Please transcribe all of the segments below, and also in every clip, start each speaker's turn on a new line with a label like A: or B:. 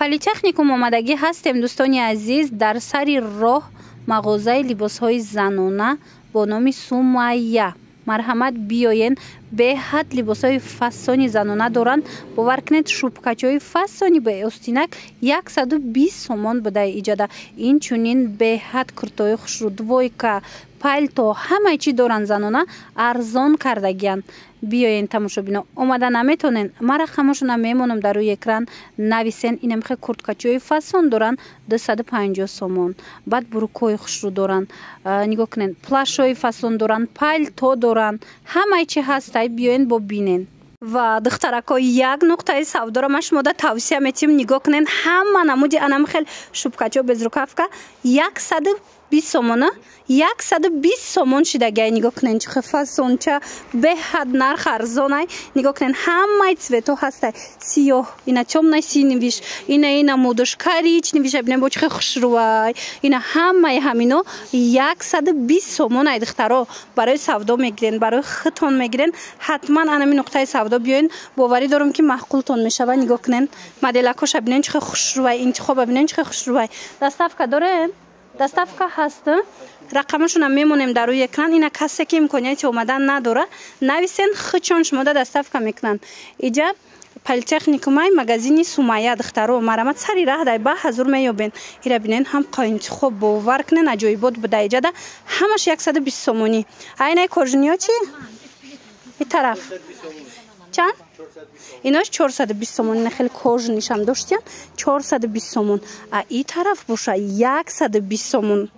A: политехникум омадагӣ ҳастем дӯстони азиз. Дар сари роҳ мағозаи либосҳои занона бо номи Сумайя. Марҳамат биёен, беҳад либосҳои фасони занона доранд. бовар кунед шубкачаҳои фасони беостинак 120 сомон будаи иҷода. Инчунин беҳад куртои хушрӯ, двойка, палто, ҳамаи чӣ доранд занона, арзон кардагиянд. биёен тамошобино, омада наметонен, ма рақамашона мемонам дар рӯи экран. нависен, инамихе курткачаҳои фасон доранд 250 сомон. баъд бурукҳои хушрӯ доранд, нигоҳ кунед, плашҳои фасон доранд, палто доранд, ҳамаи чӣ ҳастай. биёен бо бинен. ва духтарако, як нуқтаи савдоро ма шумода тавсия метим. нигоҳ кунен, ҳама намуди анамихел шубкачо безрукавка 120 сомона, 120 сомон шидагай. нигоҳ кунен чихе фасонча, беҳад нарх арзонай. нигоҳ кунен, ҳамаи цветҳо ҳастай. сиёҳ, ина тёмнай синевиш, ина мудош коричневиш, бинем бо чихе хушрӯвай. ина ҳамаи ҳамино 120 сомон. ай духтаро, барои савдо мегирен, барои хитон мегирен, ҳатман анами нуқтаи савдо биёен. боварӣ дорам ки маҳқултон мешава. нигоҳ кунен, моделакоша бинен чихе хушрӯвай, интихоба бинен чихе хушрӯвай. доставка дорем? доставка ҳаст. рақамашона мемонем дар рӯи экран. ина касе ки имконияти омадан надора, нависен, хичон шумода доставка мекунанд. иҷа политехникумай магазини Сумайя духтаро, марҳамат сари раҳ дай ба ҳазур меёбен. ира бинен, ҳам қоинтихоб бовар кунен, аҷоибот буда иҷада, ҳамаш 120 сомонӣ. айнай кожуниё чи? итараф чанд? инош 420 сомон. ина хеле кожунишам доштиян 420 сомон. а и тараф боша 120 сомон.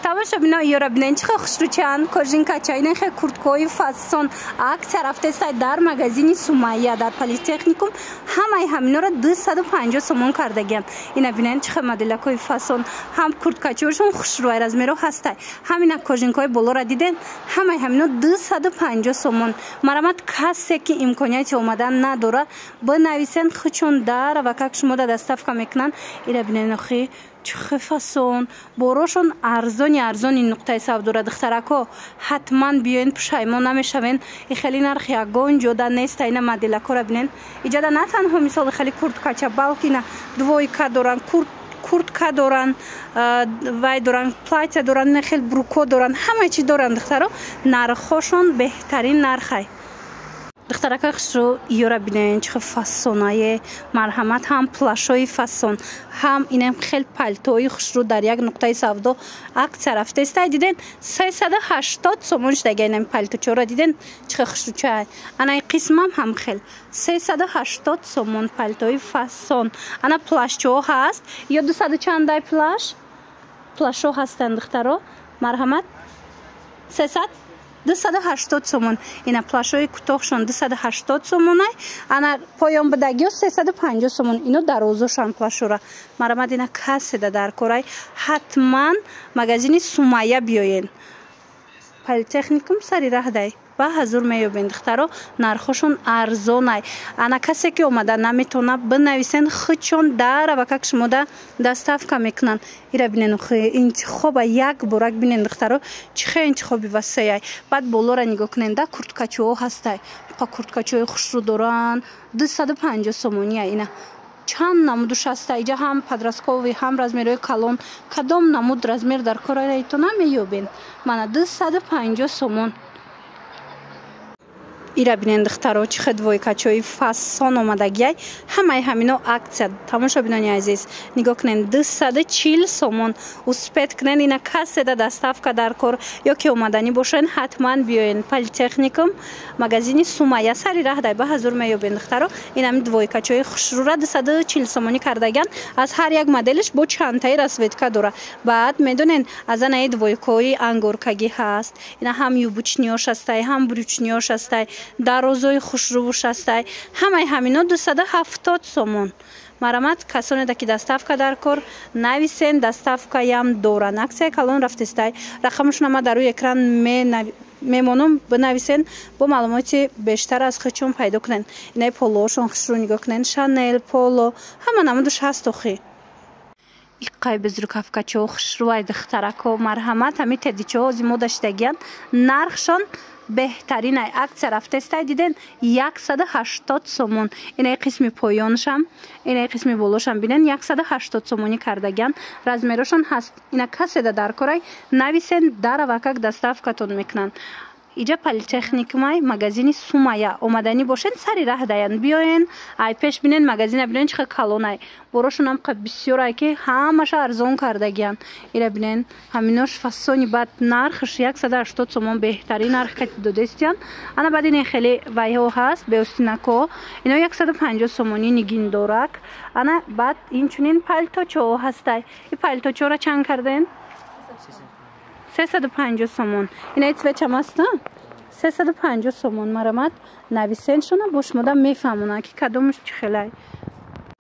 A: тамоша бино, иёра бинен чихе хушрӯчанд, кожинкача, ина хеле курткаҳои фасон. аксия рафтестай дар магазини Сумайя дар политехникум. ҳамаи ҳаминора 250 сомон кардагиянд. ина бинен чихе моделакҳои фасон, ҳам курткачаҳошон хушрӯай размеро ҳастай, ҳамина кожинкаҳои болора диден, ҳамаи ҳамино 250 сомон. марҳамат, касе ки имконияти омадан надора, бинависен, хичон дар ва как шумода доставка мекунанд. ира бинен, охи чихе фасон, борошон арзони нуқтаи савдора. духтарако, ҳатман биёен, пушаймон намешавен. и хеле нарх ягон ҷода нест. ина моделакора бинен иҷада на танҳо мисоли хеле курткача, балки ина двойка доранд, куртка доранд, вай доранд, платья доранд, ина хеле брукҳо доранд, ҳамаи чӣ доранд. духтаро, нархошон беҳтарин нархай. духтарака хушрӯ, иёра бинен чихе фасонае. марҳамат, ҳам плашҳои фасон, ҳам инам хел палтои хушрӯ дар як нуқтаи савдо. аксия рафтестай диден 380 сомон шидагай. инам палточора диден чихе хушрӯчай. анаи қисмам ҳам хел 380 сомон палтои фасон. ана плашчоҳо ҳаст. ё 200 чандай плашҳо ҳастанд. духтаро, марҳамат, 280 сомон. ина плашҳои кӯтоҳшон 280 сомонай. ана поёнбудагиё 350 сомон. ино дарозошан плашора. марҳамат, ина каседа дар корай. ҳатман магазини Сумайя биёен. политехникум сари раҳ дай ба ҳазур меёбен. духтаро, нархошон арзонай. ана касе ки омада наметона, бинависен, хичон дар ва как шумода доставка мекунанд. ира бинен, интихоба як борак бинен. духтаро, чихе интихоби васеай. баъд болора нигоҳ кунен, да курткачаҳо ҳастай. курткачаҳои хушрӯ доранд 250 сомония. ина чанд намудуш ҳастай. иҷа ҳам подросткови, ҳам размерҳои калон. кадом намуд размер дар кораито намеёбен. мана 250 сомон. ира бинен духтаро, чихе двойкачаҳои фасон омадагиай. ҳамаи ҳамино аксия. тамоша бинони азиз, нигоҳ кунен, 240 сомон. успед кунен, ина каседа доставка дар кор ё ки омаданӣ бошен, ҳатман биёен. политехникум магазини Сумайя сари раҳ дай ба ҳазур меёбен. духтаро, инами двойкачаҳои хушрӯра 240 сомонӣ кардагиянд. аз ҳар як моделиш бо чантаи расветка дора. баъд медонен, аз анаи двойкаҳои ангоркагӣ ҳаст. ина ҳам юбучниёш ҳастай, ҳам брючниёш ҳастай, дарозои хушрӯш ҳастай. ҳамаи ҳамино 270 сомон. марҳамат, касонеда ки доставка дар кор, нависен, доставкаям доранд. аксияи калон рафтестай. рақамашона ма дар рӯи экран мемонам, бинависен, бо маълумоти бештар аз хичон пайдо кунен. инаи полоошон хушрӯ нигоҳ кунен, Шанел, Поло, ҳама намудуш ҳаст. охи иққай безрукавкачаҳо хушрӯай. духтарако, марҳамат, ҳами тедичаҳо зимода шидагиянд. нархшон بهترین عکس رفته است دیدین 180 سومون. این قسم پایانش هم این قسم بالاش هم ببینین 180 سومونی کردگان. رزمرشون هست. اینا کسی در کارای نویسن در وقت دستافکتون میکنن. اینجا پلیتکنیک مای مغازین سومایا اومدنی باشین سری راه داین بیاین ای پیش ببینین مغازین ببینین چه کالونای براشون هم بسیار که همش ارزون کردگیان. اینا ببینین همیناش فسونی بعد نرخش 180 سومون بهترین نرخ که دادستیان. انا بعد این خیلی وایو هست به استیناکو اینا 150 سومونی نگین دورک. انا بعد این چنین پالتوچو هستای. این پالتوچو را چند کردین 350 سومون. این ایت چه ماست 350 سومون. مرامت نویسین شونه باش مدام میفهمونه که کدومش خیلی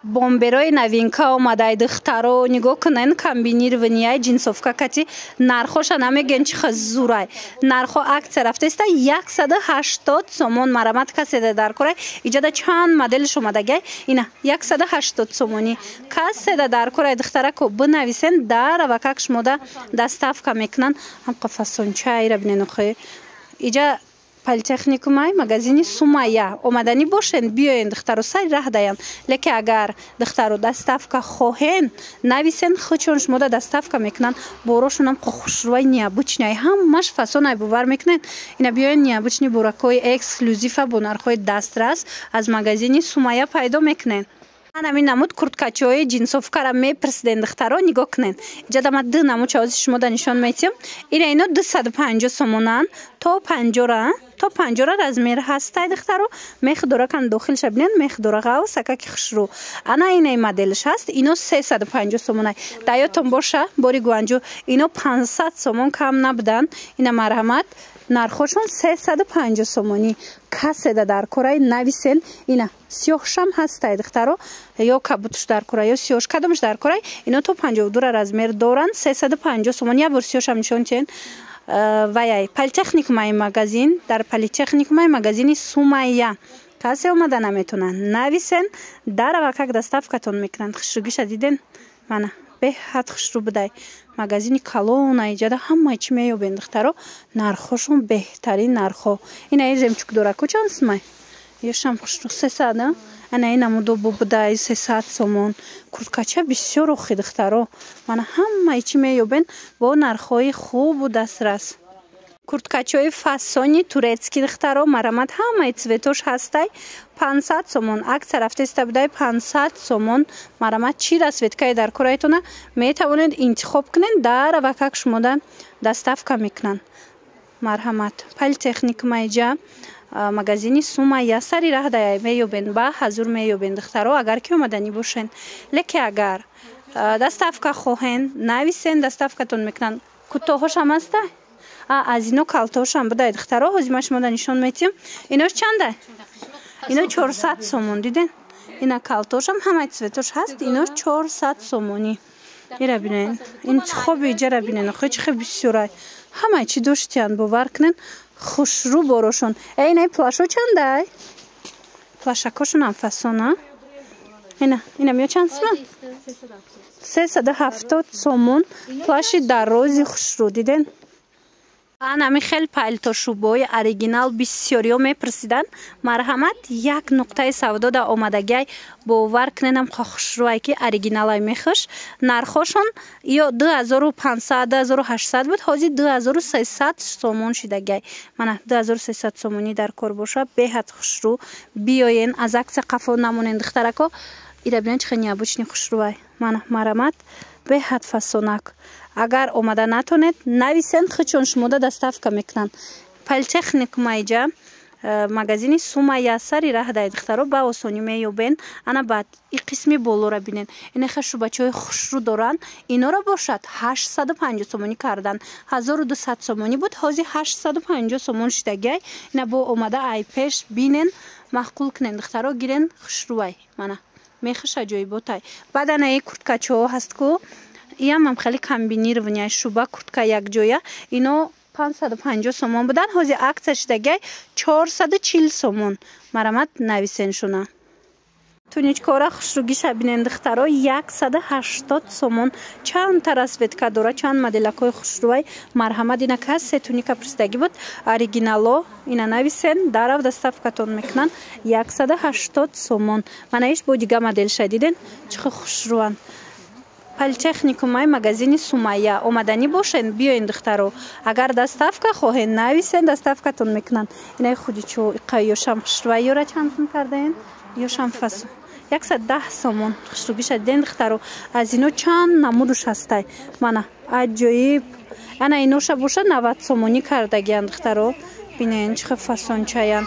A: بомберой новинка омадай духтаро нигоҳ кунен комбинированияи ҷинсовка кати нархоша намеген чи хазурай нархо акция рафтеста 180 сомон. марамат каседа дар корай иҷада чанд моделш омадагай ина 180 сомонӣ каседа дар корай духтарако бинависен дарава как шмода доставка мекунан. ҳам қафасончаира бинен охи иҷа پلیتکنیکمای مغازین سومایا اومدنی باشین بیاین دخترو سری راه داین. لیکن اگر دخترو دستافکا خواهین نویسین خودشون شما دستافکا میکنن براشون هم خوشروی نیابچنی همش فسون باور میکنن. اینا بیاین نیابچنی براکای اکسکلوزیف با نرخای دسترس از مغازین سومایا پیدا میکنن. همین نمود کورتکاچه‌های جینسوفکا را میپرسیدن دخترها نگاه کنین. اینجا دم دو نمود چوازی شما نشان میتیم. اینا 250 سومونن تا 50 را رزمیر هسته دخترو میخ دورا کن داخل شبنین میخ دورا غاو سکک خشرو. انا این مدلش هست. اینو 350 سومونه. دایاتون باشه باری گوانجو اینو 500 سومون کم نبودن. اینا مرحمت نرخشون 350 سومونی. کسی در کره نویسن اینا سیاهش هم هست دخترو یا کبوتش در کره یا سیاهش کدومش در کره اینا تو 52 را رزمیر دارن 350 سومون. یا بر سیاهش هم نشون چین وای پلیتکنیک مای مغازین در پلیتکنیک مای مغازین سومایا کسی اومده نمیتونن نویسن در وقت دستافکتون میکنن. خشروگیش دیدین منه به حد خشرو بده مغازین کالون ایجاده همه چی میابین دخترو نرخشون بهترین نرخو. این ایزم چک دورکو چند سمای یشم خشرو 300 انا این مودو بوده 300 سومون. کورتکاچه بسیار خوب دخترو من همه چی میابین با نرخای خوب و دسترس. کورتکاچه‌های فاسونی تورецکی دخترو مرامت همه цветош هسته 500 سومون. عکس رفته است بده 500 سومون. مرامت چی رسویتکای در کورایتونه میتوانید انتخاب کنین در وقت شما دستافکا میکنن. مرحمت پلیتکنیک مایجا مغازین سومایا سری راه دای میوبین با حضور میوبین دخترو اگر که اومدنی باشین. لیکن اگر دستافکا خواهین نویسین دستافکتون میکنن. کوتاهش هم هسته از اینو کالتوش هم بده دخترها هزیمش شما نشون میتیم. ایناش چنده؟ اینا 400 سومون دیدین؟ اینا کالتوش هم همه цветош هست. ایناش 400 سومونی. ایرا بینین این خوب ایجا را بینین خیلی خیلی بسیاره همه چی داشتین باور کنین خوشرو باروشون. اینای پلاشو چنده؟ پلاشکاشون هم فسونه. اینا میو چند سمن؟ 370 سومون پلاشی در روزی خوشرو دیدین؟ انا خیلی پالتوشوبای اوریجینال بسیاری میپرسیدن. مرحمت یک نقطه سودا در آمادگی باور کنیم خوشرویی که اوریجینال میخوش نرخشون یا 2500 2800 بود حاضر 2300 سومون شدگی. من 2300 سومونی در کار باشه به حد خوشرو بیاین از عکس قفا نمونین دخترکو ایرا ببینید چه نیابوچنی خوشروی. من مرحمت به حد فسونک اگر اومده نتونید نویسین خودشون شما دستافکا میکنن. پلیتکنیک مایجا مغازین سومایا سری راه دای دخترو با آسانی میابین. انا بعد این قسمی بالا را بینین این خشو بچهای خوشرو دارن اینا را باشد 850 سومونی کردن. 1200 سومونی بود حاضر 850 سومون شدگی. اینا با اومده ای پیش بینین معقول کنین دخترو گیرین خوشروی منه میخش جای بوتای. بعد انا این کورتکاچه هست که هم خیلی کامبینیرованیه شوبا کورتکا یک جویا اینو 550 سومون بودن حاضر عکسش دیگه 440 سومون. مرامت نویسین شونه. туничкора хушругиша бинен духтаро 180 сомон. Чанд та расветка дора, чанд моделакой хушруай марҳамат. Ина кассе туника пурсидаги буд, оригинало ина нависен, дарав доставкатон мекунан 180 сомон. Манаиш бо дига моделша диден чихо хушруан. Политехникумай магазини Сумайя омадани бошен, биёин духтаро. Агар доставка хоҳен нависен, доставкатон мекунан. Инаи худи чо иқqa ёшам хушруай ёра чанд сум кардаен? Ёшам фасо 110 сомон хушругиша диден духтаро. Аз ино чанд намудуш ҳастай. Мана аҷоиб. Ана иноша боша 90 сомонӣ кардагиян духтаро. Бинен чихо фасончаян.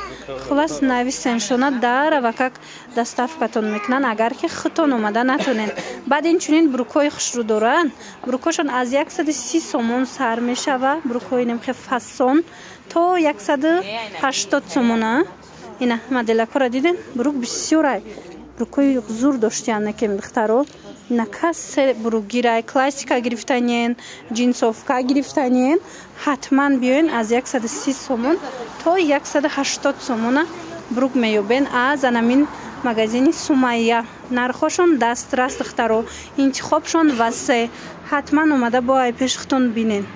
A: Хулас нависен шона дарава как доставкатон мекунан агар ки хутон омада натонен. Баъд инчунин брукои хушру доран. Брукошон аз 130 сомон сар мешава. Брукои немхе фасон то 180 сомона. Ина моделакора диден брук бисёрай. Брукои зур доштиян некем духтаро. Ина кассе брук гирай, классика гирифтанен, джинсовка гирифтанен. Ҳатман биёин аз 130 сомон то 180 сомона брук меёбен аз анамин магазини Сумайя. Нархошон дастрас духтаро. Интихобшон васе. Ҳатман омада бояй пешхтон бинен.